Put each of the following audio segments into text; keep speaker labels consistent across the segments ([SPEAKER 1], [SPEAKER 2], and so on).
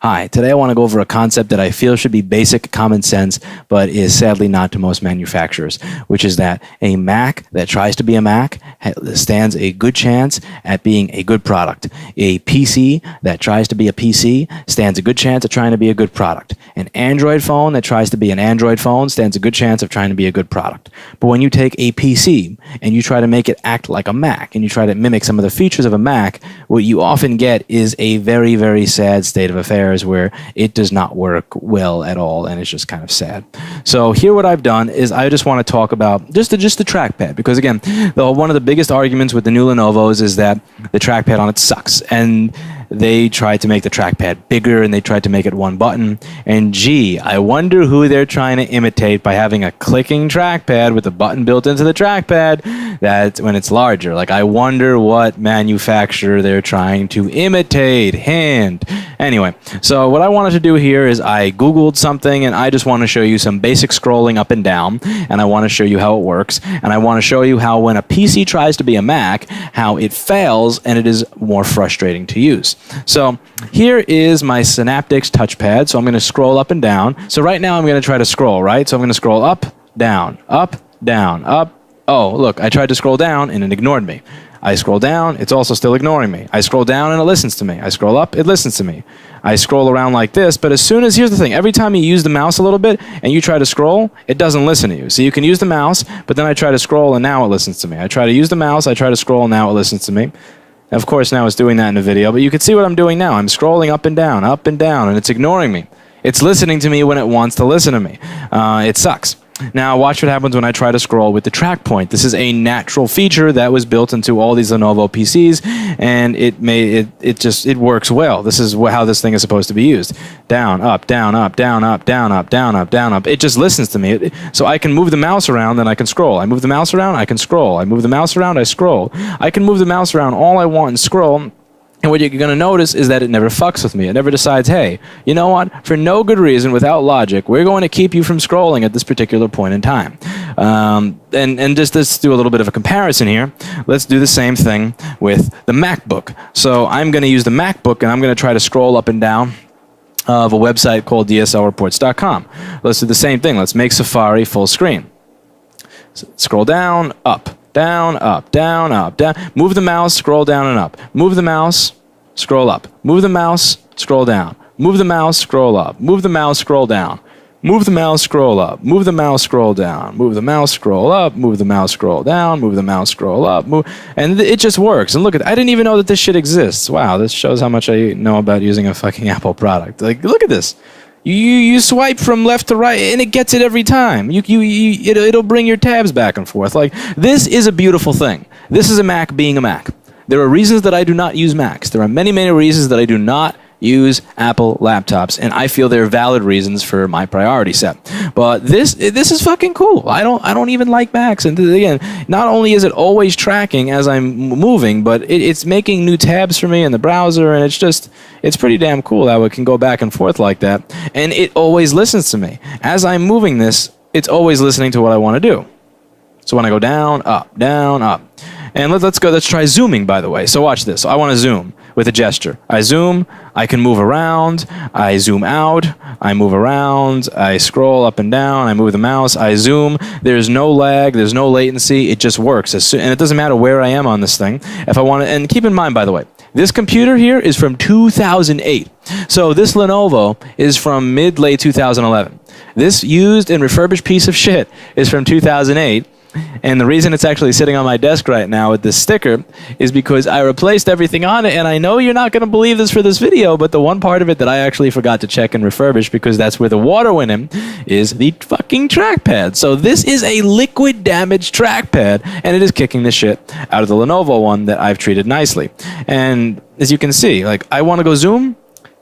[SPEAKER 1] Hi, today I want to go over a concept that I feel should be basic common sense, but is sadly not to most manufacturers, which is that a Mac that tries to be a Mac stands a good chance at being a good product. A PC that tries to be a PC stands a good chance at trying to be a good product. An Android phone that tries to be an Android phone stands a good chance of trying to be a good product. But when you take a PC and you try to make it act like a Mac and you try to mimic some of the features of a Mac, what you often get is a very, very sad state of affairs where it does not work well at all, and it's just kind of sad. So here what I've done is I just want to talk about just the trackpad, because again, one of the biggest arguments with the new Lenovo's is that the trackpad on it sucks, and they tried to make the trackpad bigger and they tried to make it one button, and gee, I wonder who they're trying to imitate by having a clicking trackpad with a button built into the trackpad that when it's larger. Like, I wonder what manufacturer they're trying to imitate. Anyway, so what I wanted to do here is I googled something, and I just want to show you some basic scrolling up and down, and I want to show you how it works, and I want to show you how when a PC tries to be a Mac, how it fails and it is more frustrating to use. So here is my Synaptics touchpad. So I'm going to scroll up and down. So right now I'm going to try to scroll, right? So I'm going to scroll up, down, up, down, up. Oh, look, I tried to scroll down and it ignored me. I scroll down, it's also still ignoring me. I scroll down and it listens to me. I scroll up, it listens to me. I scroll around like this, but as soon as, here's the thing, every time you use the mouse a little bit and you try to scroll, it doesn't listen to you. So you can use the mouse, but then I try to scroll and now it listens to me. I try to use the mouse, I try to scroll, and now it listens to me. Of course, now it's doing that in the video, but you can see what I'm doing now. I'm scrolling up and down, and it's ignoring me. It's listening to me when it wants to listen to me. It sucks. Now, watch what happens when I try to scroll with the track point. This is a natural feature that was built into all these Lenovo PCs, and it works well. This is how this thing is supposed to be used. Down, up, down, up, down, up, down, up, down, up, down, up. It just listens to me. So I can move the mouse around, then I can scroll. I move the mouse around, I can scroll. I move the mouse around, I scroll. I can move the mouse around all I want and scroll. And what you're going to notice is that it never fucks with me. It never decides, hey, you know what? For no good reason, without logic, we're going to keep you from scrolling at this particular point in time. And just let's do a little bit of a comparison here. Let's do the same thing with the MacBook. So I'm going to use the MacBook, and I'm going to try to scroll up and down of a website called DSLreports.com. Let's do the same thing. Let's make Safari full screen. So scroll down, up. Down, up, down, up, down. Move the mouse, scroll down and up. Move the mouse, scroll up. Move the mouse, scroll down. Move the mouse, scroll up. Move the mouse, scroll down. Move the mouse, scroll up. Move the mouse, scroll down. Move the mouse, scroll up. Move the mouse, scroll down. Move the mouse, scroll up. And it just works. And look, I didn't even know that this shit exists. Wow, this shows how much I know about using a fucking Apple product. Like, look at this. You swipe from left to right, and it gets it every time. It'll bring your tabs back and forth. Like, this is a beautiful thing. This is a Mac being a Mac. There are reasons that I do not use Macs. There are many, many reasons that I do not use Apple laptops, and I feel they're valid reasons for my priority set. But this is fucking cool. I don't even like Macs, and again, not only is it always tracking as I'm moving, but it's making new tabs for me in the browser, and it's pretty damn cool how it can go back and forth like that, and it always listens to me. As I'm moving this, it's always listening to what I want to do. So when I go down, up, and let's try zooming, by the way. So watch this. So I want to zoom with a gesture. I zoom, I can move around, I zoom out, I move around, I scroll up and down, I move the mouse, I zoom. There's no lag, there's no latency, it just works. And it doesn't matter where I am on this thing. If I want to, and keep in mind, by the way, this computer here is from 2008. So this Lenovo is from mid-late 2011. This used and refurbished piece of shit is from 2008. And the reason it's actually sitting on my desk right now with this sticker is because I replaced everything on it, and I know you're not going to believe this for this video, but the one part of it that I actually forgot to check and refurbish, because that's where the water went in, is the fucking trackpad. So this is a liquid damaged trackpad, and it is kicking the shit out of the Lenovo one that I've treated nicely. And as you can see, like, I want to go zoom,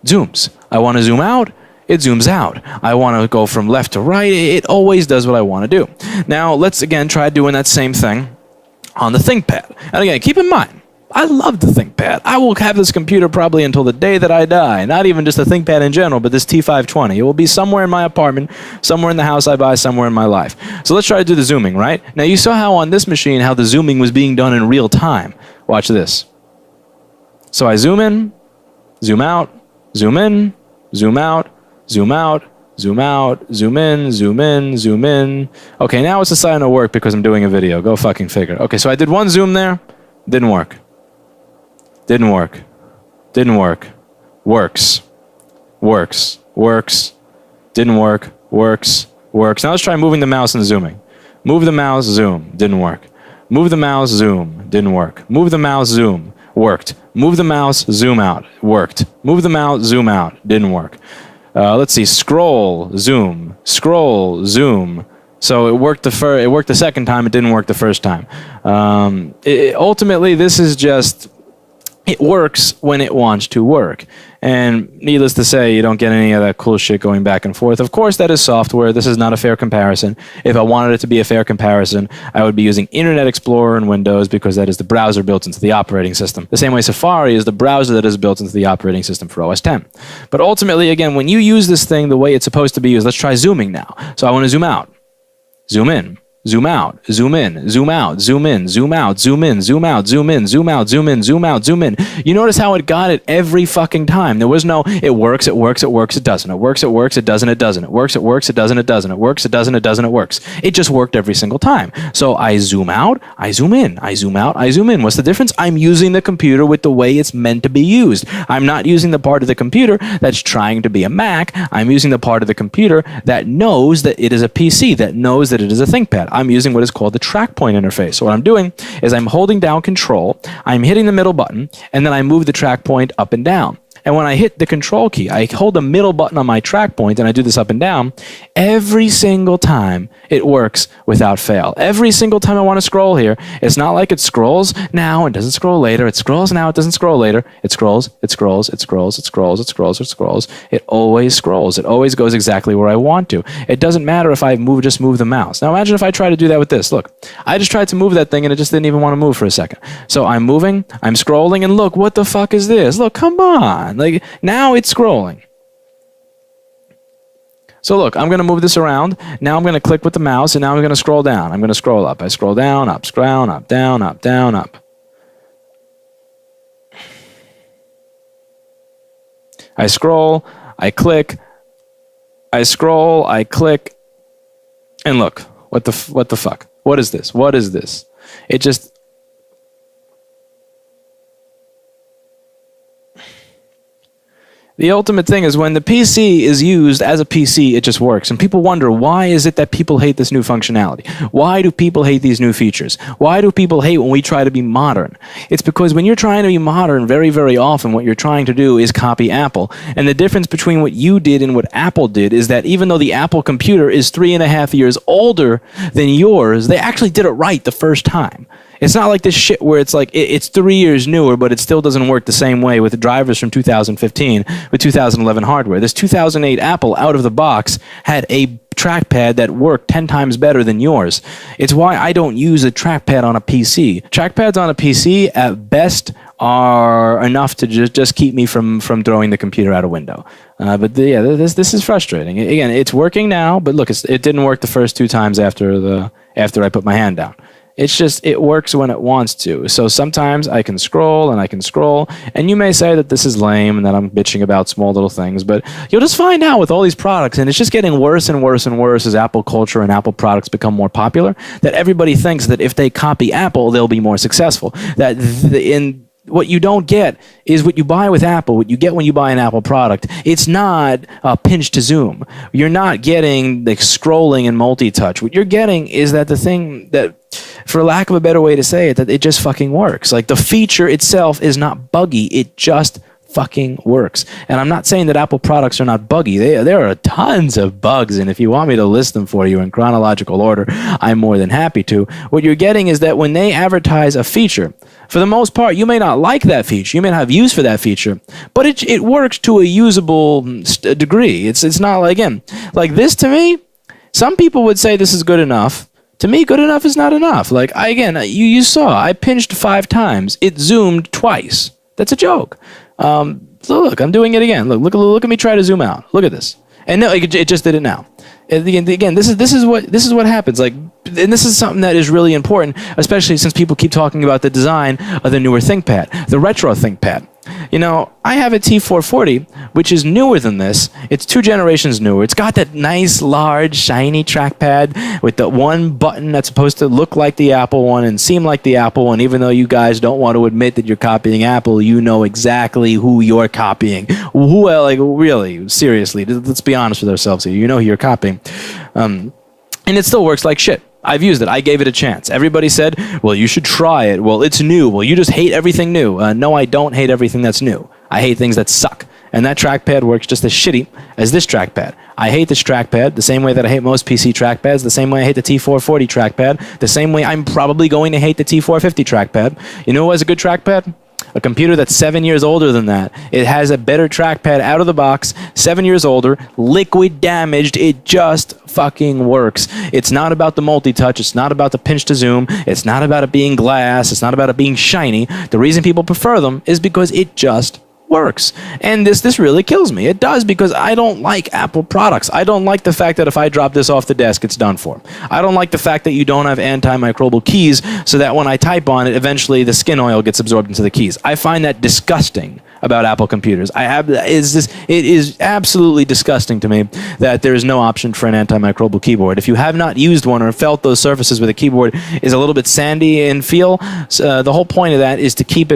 [SPEAKER 1] zooms. I want to zoom out, it zooms out. I want to go from left to right. It always does what I want to do. Now, let's again try doing that same thing on the ThinkPad. And again, keep in mind, I love the ThinkPad. I will have this computer probably until the day that I die. Not even just the ThinkPad in general, but this T520. It will be somewhere in my apartment, somewhere in the house I buy, somewhere in my life. So let's try to do the zooming, right? Now, you saw how on this machine, how the zooming was being done in real time. Watch this. So I zoom in, zoom out, zoom in, zoom out, zoom out, zoom out, zoom in, zoom in, zoom in. Okay, now it's deciding to work because I'm doing a video. Go fucking figure. Okay, so I did one zoom there. Didn't work. Didn't work. Didn't work. Works. Works. Works. Didn't work. Works. Works. Now let's try moving the mouse and zooming. Move the mouse, zoom. Didn't work. Move the mouse, zoom. Didn't work. Move the mouse, zoom. Worked. Move the mouse, zoom out. Worked. Move the mouse, zoom out. Didn't work. Let's see. Scroll, zoom. Scroll, zoom. So it worked the second time. It didn't work the first time. Ultimately, this is just... It works when it wants to work. And needless to say, you don't get any of that cool shit going back and forth. Of course, that is software. This is not a fair comparison. If I wanted it to be a fair comparison, I would be using Internet Explorer in Windows because that is the browser built into the operating system. The same way Safari is the browser that is built into the operating system for OS X. But ultimately, again, when you use this thing the way it's supposed to be used, let's try zooming now. So I want to zoom out, zoom in. Zoom out, zoom in, zoom out, zoom in, zoom out, zoom in, zoom out, zoom in, zoom out, zoom in, zoom out, zoom in. You notice how it got it every fucking time. There was no, it works, it works, it works, it doesn't. It works, it works, it doesn't, it doesn't. It works, it works, it doesn't, it doesn't. It works, it doesn't, it doesn't, it works. It just worked every single time. So I zoom out, I zoom in, I zoom out, I zoom in. What's the difference? I'm using the computer with the way it's meant to be used. I'm not using the part of the computer that's trying to be a Mac. I'm using the part of the computer that knows that it is a PC, that knows that it is a ThinkPad. I'm using what is called the track point interface. So what I'm doing is I'm holding down control, I'm hitting the middle button, and then I move the track point up and down. And when I hit the control key, I hold the middle button on my track point and I do this up and down. Every single time it works without fail. Every single time I want to scroll here, it's not like it scrolls now and doesn't scroll later. It scrolls now, it doesn't scroll later. It scrolls, it scrolls, it scrolls, it scrolls, it scrolls, it scrolls. It always scrolls. It always goes exactly where I want to. It doesn't matter if I just move the mouse. Now imagine if I try to do that with this. Look, I just tried to move that thing and it just didn't even want to move for a second. So I'm moving, I'm scrolling, and look, what the fuck is this? Look, come on. Like, now it's scrolling. So look, I'm going to move this around. Now I'm going to click with the mouse, and now I'm going to scroll down. I'm going to scroll up. I scroll down, up, scroll, up, down, up, down, up. I scroll, I click, I scroll, I click, and look, what the fuck? What is this? What is this? It just... The ultimate thing is when the PC is used as a PC, it just works. And people wonder, why is it that people hate this new functionality? Why do people hate these new features? Why do people hate when we try to be modern? It's because when you're trying to be modern, very, very often what you're trying to do is copy Apple. And the difference between what you did and what Apple did is that even though the Apple computer is 3.5 years older than yours, they actually did it right the first time. It's not like this shit where it's like it's 3 years newer, but it still doesn't work the same way with the drivers from 2015 with 2011 hardware. This 2008 Apple out of the box had a trackpad that worked 10 times better than yours. It's why I don't use a trackpad on a PC. Trackpads on a PC at best are enough to just keep me from throwing the computer out a window. This is frustrating. Again, it's working now, but look, it didn't work the first 2 times after I put my hand down. It's just, it works when it wants to. So sometimes I can scroll and I can scroll, and you may say that this is lame and that I'm bitching about small little things, but you'll just find out with all these products, and it's just getting worse and worse and worse as Apple culture and Apple products become more popular, that everybody thinks that if they copy Apple, they'll be more successful. That what you don't get is what you buy with Apple, what you get when you buy an Apple product. It's not pinch to zoom. You're not getting the scrolling and multi-touch. What you're getting is that the thing that, for lack of a better way to say it, that it just fucking works. Like the feature itself is not buggy. It just fucking works. And I'm not saying that Apple products are not buggy. There are tons of bugs, and if you want me to list them for you in chronological order, I'm more than happy to. What you're getting is that when they advertise a feature, for the most part, you may not like that feature. You may not have use for that feature, but it works to a usable degree. It's not like, again, like this to me, some people would say this is good enough. To me, good enough is not enough. Like, you saw, I pinched 5 times. It zoomed twice. That's a joke. So look, I'm doing it again. Look at me try to zoom out. Look at this. And no, it just did it now. Again, this is what happens. Like, and this is something that is really important, especially since people keep talking about the design of the newer ThinkPad, the retro ThinkPad. You know, I have a T440, which is newer than this. It's 2 generations newer. It's got that nice, large, shiny trackpad with the one button that's supposed to look like the Apple one and seem like the Apple one. Even though you guys don't want to admit that you're copying Apple, you know exactly who you're copying. Who, like, really, seriously, let's be honest with ourselves here. You know who you're copying. And it still works like shit. I've used it. I gave it a chance. Everybody said, well, you should try it. Well, it's new. Well, you just hate everything new. No, I don't hate everything that's new. I hate things that suck. And that trackpad works just as shitty as this trackpad. I hate this trackpad the same way that I hate most PC trackpads, the same way I hate the T440 trackpad, the same way I'm probably going to hate the T450 trackpad. You know what has a good trackpad? A computer that's 7 years older than that. It has a better trackpad out of the box, 7 years older, liquid damaged. It just fucking works. It's not about the multi-touch. It's not about the pinch to zoom. It's not about it being glass. It's not about it being shiny. The reason people prefer them is because it just works. And this really kills me. It does, because I don't like Apple products. I don't like the fact that if I drop this off the desk, it's done for. I don't like the fact that you don't have antimicrobial keys so that when I type on it, eventually the skin oil gets absorbed into the keys. I find that disgusting about Apple computers. It is absolutely disgusting to me that there is no option for an antimicrobial keyboard. If you have not used one or felt those surfaces with a keyboard is a little bit sandy in feel, the whole point of that is to keep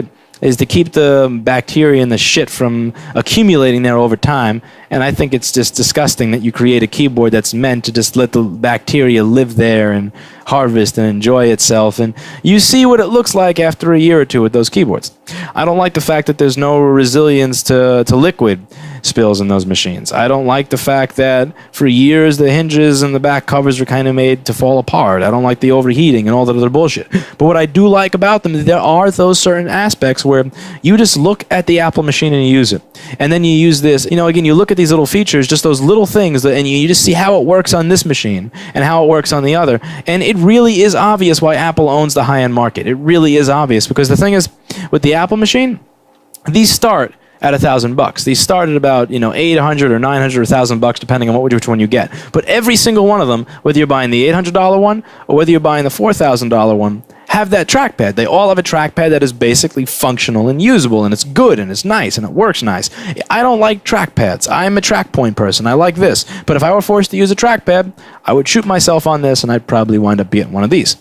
[SPEAKER 1] the bacteria and the shit from accumulating there over time. And I think it's just disgusting that you create a keyboard that's meant to just let the bacteria live there and harvest and enjoy itself. And you see what it looks like after a year or two with those keyboards. I don't like the fact that there's no resilience to liquid spills in those machines. I don't like the fact that for years the hinges and the back covers were kind of made to fall apart. I don't like the overheating and all that other bullshit. But what I do like about them is there are those certain aspects where you just look at the Apple machine and you use it. And then you use this, again, you look at these little features, just those little things, and you just see how it works on this machine and how it works on the other. And it really is obvious why Apple owns the high-end market. It really is obvious, because the thing is, with the Apple machine, these start at $1,000. These start at about, $800 or $900 or $1,000, depending on which one you get. But every single one of them, whether you're buying the $800 one or whether you're buying the $4,000 one, have that trackpad. They all have a trackpad that is basically functional and usable, and it's good and it's nice and it works nice. I don't like trackpads. I'm a track point person. I like this. But if I were forced to use a trackpad, I would shoot myself on this, and I'd probably wind up getting one of these.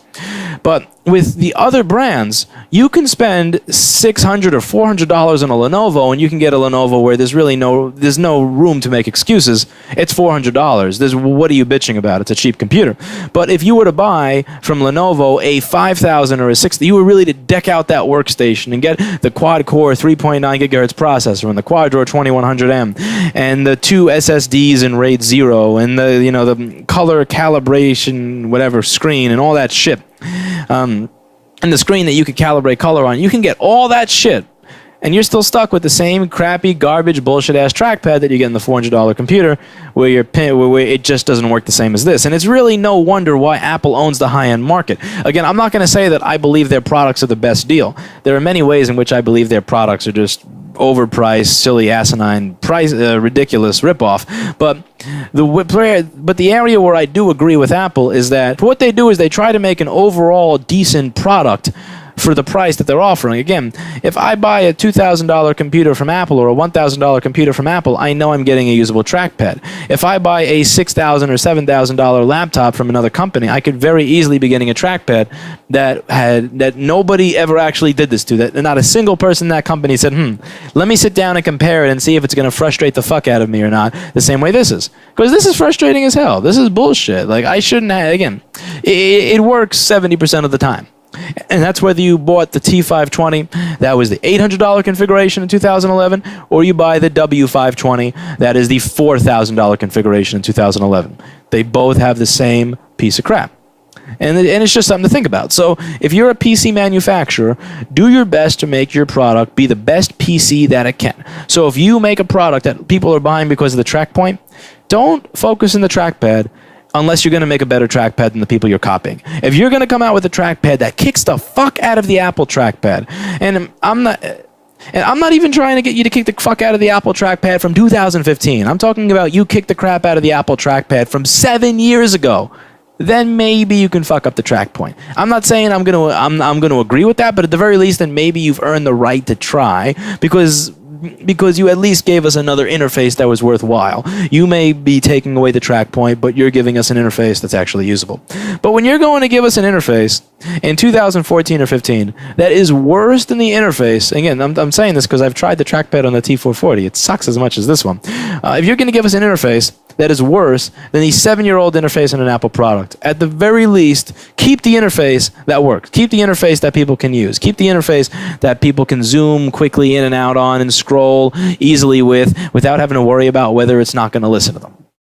[SPEAKER 1] But with the other brands, you can spend $600 or $400 on a Lenovo, and you can get a Lenovo where there's no room to make excuses. It's $400. What are you bitching about? It's a cheap computer. But if you were to buy from Lenovo a 5,000 or a 6,000, you were really to deck out that workstation and get the quad-core 3.9 gigahertz processor and the quad-core 2100M and the 2 SSDs in RAID 0 and the color calibration whatever screen and all that shit. And the screen that you could calibrate color on, you can get all that shit, and you're still stuck with the same crappy, garbage, bullshit-ass trackpad that you get in the $400 computer, where it just doesn't work the same as this. And it's really no wonder why Apple owns the high-end market. Again, I'm not going to say that I believe their products are the best deal. There are many ways in which I believe their products are just overpriced, silly, asinine, ridiculous ripoff. But the area where I do agree with Apple is that what they do is they try to make an overall decent product for the price that they're offering. Again, if I buy a $2,000 computer from Apple or a $1,000 computer from Apple, I know I'm getting a usable trackpad. If I buy a $6,000 or $7,000 laptop from another company, I could very easily be getting a trackpad that nobody ever actually did this to. That not a single person in that company said, let me sit down and compare it and see if it's going to frustrate the fuck out of me or not, the same way this is. Because this is frustrating as hell. This is bullshit. Like, I shouldn't have, again, it works 70% of the time. And that's whether you bought the T520, that was the $800 configuration in 2011, or you buy the W520, that is the $4,000 configuration in 2011. They both have the same piece of crap. And it's just something to think about. So if you're a PC manufacturer, do your best to make your product be the best PC that it can. So if you make a product that people are buying because of the track point, don't focus on the trackpad unless you're going to make a better trackpad than the people you're copying. If you're going to come out with a trackpad that kicks the fuck out of the Apple trackpad, and I'm not even trying to get you to kick the fuck out of the Apple trackpad from 2015. I'm talking about you kick the crap out of the Apple trackpad from 7 years ago. then maybe you can fuck up the track point. I'm not saying I'm gonna agree with that, but at the very least, then maybe you've earned the right to try because you at least gave us another interface that was worthwhile. You may be taking away the track point, but you're giving us an interface that's actually usable. But when you're going to give us an interface in 2014 or 15 that is worse than the interface, again, I'm saying this because I've tried the trackpad on the T440. It sucks as much as this one. If you're going to give us an interface that is worse than the 7-year-old interface in an Apple product, at the very least, keep the interface that works. Keep the interface that people can use. Keep the interface that people can zoom quickly in and out on and scroll easily without having to worry about whether it's not going to listen to them.